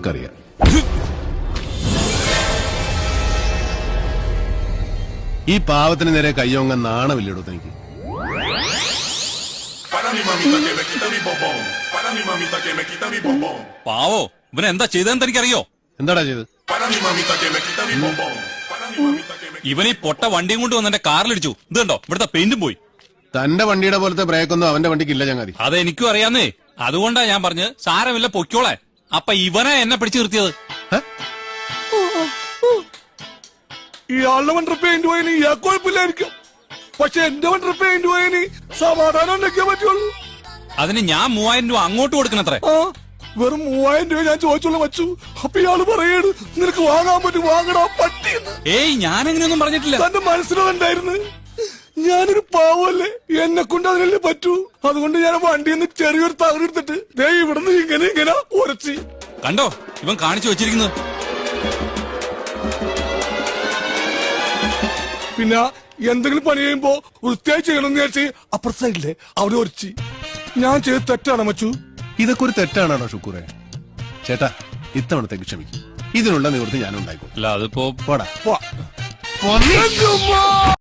നിനക്കറിയാം. ഈ പാവത്തിന് നേരെ കയ്യോങ്ങ നാണമില്ലടോ തനിക്ക്. പാവോ ഇവനെ എന്താ ചെയ്തതെന്ന് തനിക്കറിയോ? എന്താടാ ചെയ്ത്? ഇവൻ ഈ പൊട്ട വണ്ടിയും കൊണ്ട് വന്ന് എന്റെ കാറിലിടിച്ചു. ഇത് കണ്ടോ, ഇവിടുത്തെ പെയിന്റും പോയി. തന്റെ വണ്ടിയുടെ പോലത്തെ ബ്രേക്കൊന്നും അവന്റെ വണ്ടിക്കില്ല ചങ്ങാതി. അതെനിക്കും അറിയാന്നേ. അതുകൊണ്ടാ ഞാൻ പറഞ്ഞ് സാരമില്ല പൊയ്ക്കോളെ. അപ്പൊ ഇവനെ എന്നെ പിടിച്ചു നിർത്തിയത്. ഇയാളുടെ വണ്ടി പെയിന്റ് പോയതിന് ഇയാൾ കുഴപ്പമില്ലായിരിക്കും. പക്ഷെ എന്റെ വണ്ടി പെയിന്റ് പോയതിന് സമാധാനം ഉണ്ടാക്കിയാ പറ്റുള്ളൂ. അതിന് ഞാൻ 3000 രൂപ അങ്ങോട്ട് കൊടുക്കണത്രേ. വെറും 3000 രൂപ ഞാൻ ചോദിച്ചുള്ള വച്ചു. അപ്പൊ ഇയാള് പറയാണ് നിനക്ക് വാങ്ങാൻ പറ്റും, വാങ്ങടാ പട്ടി. ഏയ് ഞാൻ അങ്ങനെയൊന്നും പറഞ്ഞിട്ടില്ല. തന്റെ മനസ്സിലുണ്ടായിരുന്നു ഞാനൊരു പാവല്ലേ, എന്നെ കൊണ്ട് അതിനല്ലേ പറ്റൂ. അതുകൊണ്ട് ഞാൻ വണ്ടിയിൽ നിന്ന് ചെറിയൊരു തകരെടുത്തിട്ട് ദേ ഇവിടുന്ന് ഇങ്ങനെ ഇങ്ങനെ ഉരച്ച്. കണ്ടോ ഇവൻ കാണിച്ചു വെച്ചിരിക്കുന്നത്. പിന്നെ എന്തെങ്കിലും പണി ചെയ്യുമ്പോ വൃത്തിയായി ചെയ്യണമെന്ന് വിചാരിച്ച് അപ്പുറത്തെ സൈഡിലെ അവിടെ ഉരച്ച്. ഞാൻ ചെയ്ത് തെറ്റാണ് മച്ചു. ഇതൊക്കെ ഒരു തെറ്റാണോ ഷുക്കൂറെ? ചേട്ടാ ഇത്തവണത്തേക്ക് ക്ഷമിക്കും. ഇതിനുള്ള നിവൃത്തി ഞാൻ ഉണ്ടായിക്കോട്ടെ. അല്ല അതിപ്പോ പോടാ. വാ.